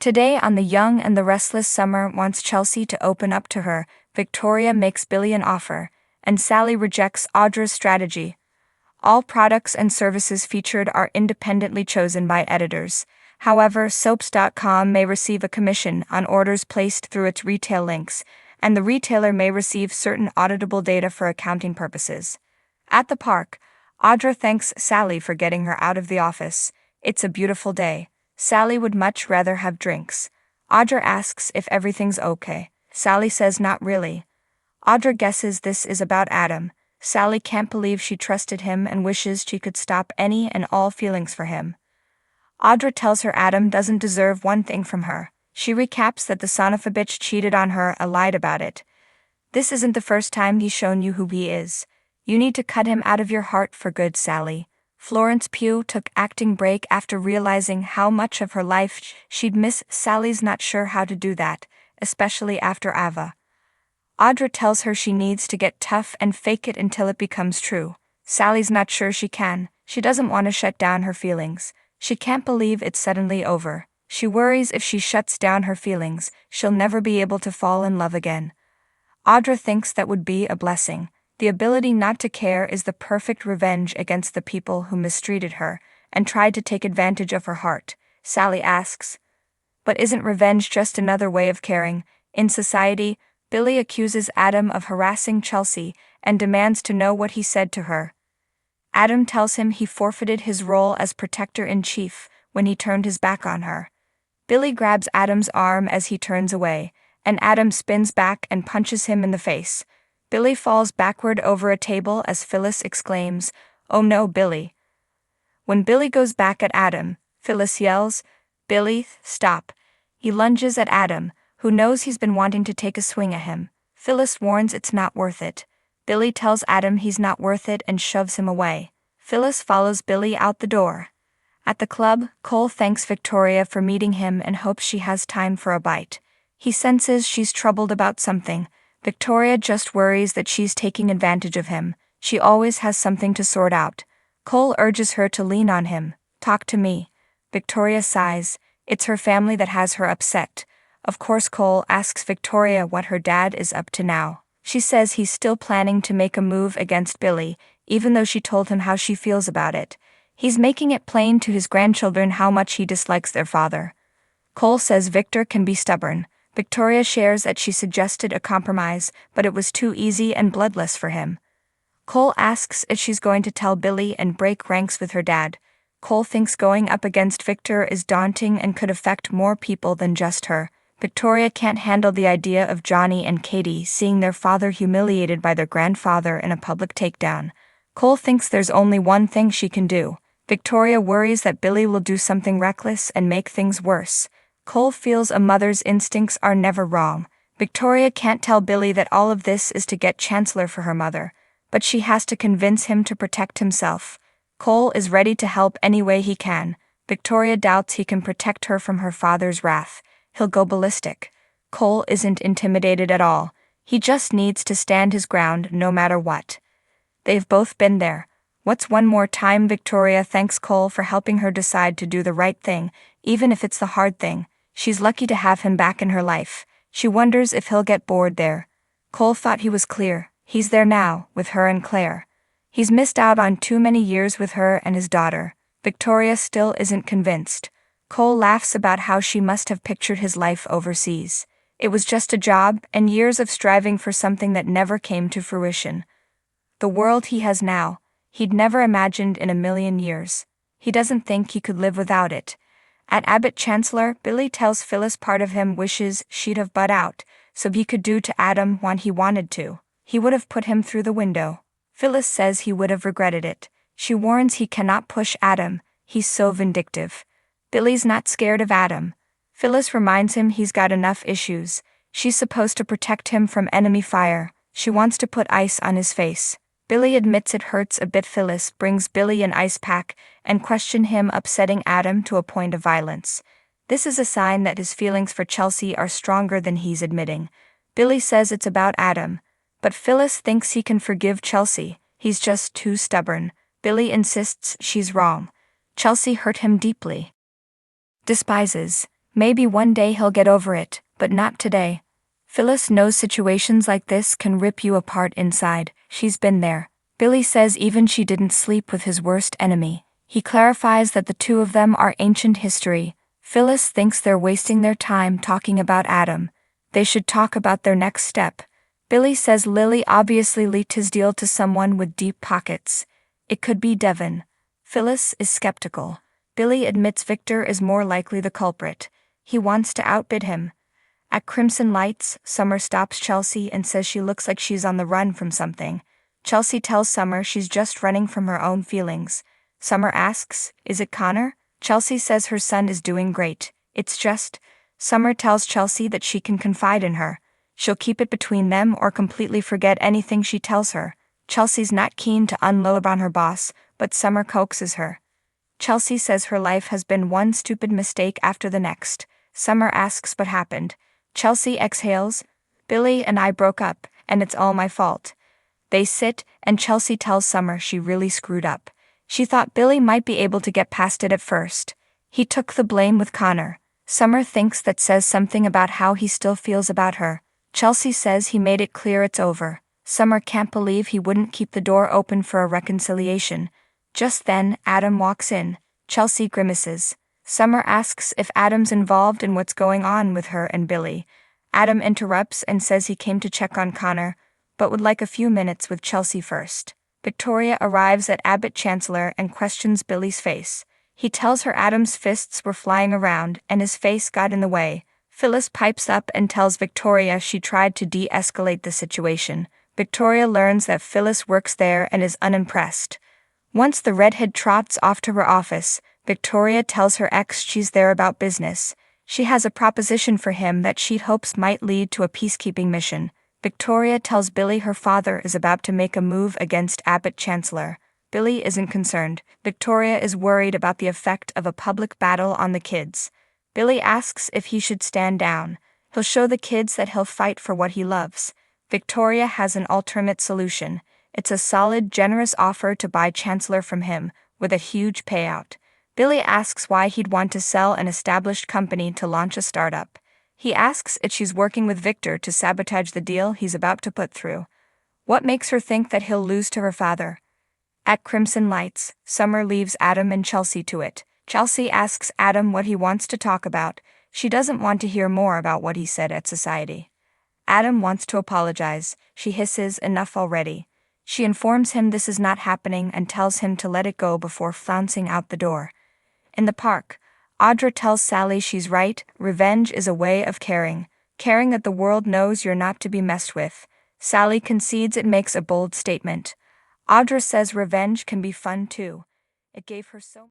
Today on The Young and the Restless, Summer wants Chelsea to open up to her, Victoria makes Billy an offer, and Sally rejects Audra's strategy. All products and services featured are independently chosen by editors. However, soaps.com may receive a commission on orders placed through its retail links, and the retailer may receive certain auditable data for accounting purposes. At the park, Audra thanks Sally for getting her out of the office. It's a beautiful day. Sally would much rather have drinks. Audra asks if everything's okay. Sally says not really. Audra guesses this is about Adam. Sally can't believe she trusted him and wishes she could stop any and all feelings for him. Audra tells her Adam doesn't deserve one thing from her. She recaps that the son of a bitch cheated on her and lied about it. This isn't the first time he's shown you who he is. You need to cut him out of your heart for good, Sally. Florence Pugh took acting break after realizing how much of her life she'd miss. Sally's not sure how to do that, especially after Ava. Audra tells her she needs to get tough and fake it until it becomes true. Sally's not sure she can. She doesn't want to shut down her feelings. She can't believe it's suddenly over. She worries if she shuts down her feelings, she'll never be able to fall in love again. Audra thinks that would be a blessing. The ability not to care is the perfect revenge against the people who mistreated her and tried to take advantage of her heart. Sally asks, but isn't revenge just another way of caring? In society, Billy accuses Adam of harassing Chelsea and demands to know what he said to her. Adam tells him he forfeited his role as protector-in-chief when he turned his back on her. Billy grabs Adam's arm as he turns away, and Adam spins back and punches him in the face. Billy falls backward over a table as Phyllis exclaims, "Oh no, Billy." When Billy goes back at Adam, Phyllis yells, "Billy, stop." He lunges at Adam, who knows he's been wanting to take a swing at him. Phyllis warns it's not worth it. Billy tells Adam he's not worth it and shoves him away. Phyllis follows Billy out the door. At the club, Cole thanks Victoria for meeting him and hopes she has time for a bite. He senses she's troubled about something. Victoria just worries that she's taking advantage of him. She always has something to sort out. Cole urges her to lean on him. "Talk to me." Victoria sighs. It's her family that has her upset. Of course, Cole asks Victoria what her dad is up to now. She says he's still planning to make a move against Billy, even though she told him how she feels about it. He's making it plain to his grandchildren how much he dislikes their father. Cole says Victor can be stubborn. Victoria shares that she suggested a compromise, but it was too easy and bloodless for him. Cole asks if she's going to tell Billy and break ranks with her dad. Cole thinks going up against Victor is daunting and could affect more people than just her. Victoria can't handle the idea of Johnny and Katie seeing their father humiliated by their grandfather in a public takedown. Cole thinks there's only one thing she can do. Victoria worries that Billy will do something reckless and make things worse. Cole feels a mother's instincts are never wrong. Victoria can't tell Billy that all of this is to get Chancellor for her mother, but she has to convince him to protect himself. Cole is ready to help any way he can. Victoria doubts he can protect her from her father's wrath. He'll go ballistic. Cole isn't intimidated at all. He just needs to stand his ground no matter what. They've both been there. What's one more time? Victoria thanks Cole for helping her decide to do the right thing, even if it's the hard thing. She's lucky to have him back in her life. She wonders if he'll get bored there. Cole thought he was clear. He's there now, with her and Claire. He's missed out on too many years with her and his daughter. Victoria still isn't convinced. Cole laughs about how she must have pictured his life overseas. It was just a job and years of striving for something that never came to fruition. The world he has now, he'd never imagined in a million years. He doesn't think he could live without it. At Abbott Chancellor, Billy tells Phyllis part of him wishes she'd have butt out, so he could do to Adam what he wanted to. He would have put him through the window. Phyllis says he would have regretted it. She warns he cannot push Adam, he's so vindictive. Billy's not scared of Adam. Phyllis reminds him he's got enough issues. She's supposed to protect him from enemy fire. She wants to put ice on his face. Billy admits it hurts a bit. Phyllis brings Billy an ice pack and questions him, upsetting Adam to a point of violence. This is a sign that his feelings for Chelsea are stronger than he's admitting. Billy says it's about Adam, but Phyllis thinks he can forgive Chelsea. He's just too stubborn. Billy insists she's wrong. Chelsea hurt him deeply. Despises Maybe one day he'll get over it, but not today. Phyllis knows situations like this can rip you apart inside. She's been there. Billy says even she didn't sleep with his worst enemy. He clarifies that the two of them are ancient history. Phyllis thinks they're wasting their time talking about Adam. They should talk about their next step. Billy says Lily obviously leaked his deal to someone with deep pockets. It could be Devon. Phyllis is skeptical. Billy admits Victor is more likely the culprit. He wants to outbid him. At Crimson Lights, Summer stops Chelsea and says she looks like she's on the run from something. Chelsea tells Summer she's just running from her own feelings. Summer asks, "Is it Connor?" Chelsea says her son is doing great. It's just. Summer tells Chelsea that she can confide in her. She'll keep it between them or completely forget anything she tells her. Chelsea's not keen to unload on her boss, but Summer coaxes her. Chelsea says her life has been one stupid mistake after the next. Summer asks what happened. Chelsea exhales. "Billy and I broke up, and it's all my fault." They sit, and Chelsea tells Summer she really screwed up. She thought Billy might be able to get past it at first. He took the blame with Connor. Summer thinks that says something about how he still feels about her. Chelsea says he made it clear it's over. Summer can't believe he wouldn't keep the door open for a reconciliation. Just then, Adam walks in. Chelsea grimaces. Summer asks if Adam's involved in what's going on with her and Billy. Adam interrupts and says he came to check on Connor, but would like a few minutes with Chelsea first. Victoria arrives at Abbott Chancellor and questions Billy's face. He tells her Adam's fists were flying around and his face got in the way. Phyllis pipes up and tells Victoria she tried to de-escalate the situation. Victoria learns that Phyllis works there and is unimpressed. Once the redhead trots off to her office, Victoria tells her ex she's there about business. She has a proposition for him that she hopes might lead to a peacekeeping mission. Victoria tells Billy her father is about to make a move against Abbott Chancellor. Billy isn't concerned. Victoria is worried about the effect of a public battle on the kids. Billy asks if he should stand down. He'll show the kids that he'll fight for what he loves. Victoria has an alternate solution. It's a solid, generous offer to buy Chancellor from him, with a huge payout. Billy asks why he'd want to sell an established company to launch a startup. He asks if she's working with Victor to sabotage the deal he's about to put through. What makes her think that he'll lose to her father? At Crimson Lights, Summer leaves Adam and Chelsea to it. Chelsea asks Adam what he wants to talk about. She doesn't want to hear more about what he said at Society. Adam wants to apologize. She hisses, "Enough already." She informs him this is not happening and tells him to let it go before flouncing out the door. In the park, Audra tells Sally she's right. Revenge is a way of caring. Caring that the world knows you're not to be messed with. Sally concedes it makes a bold statement. Audra says revenge can be fun too. It gave her so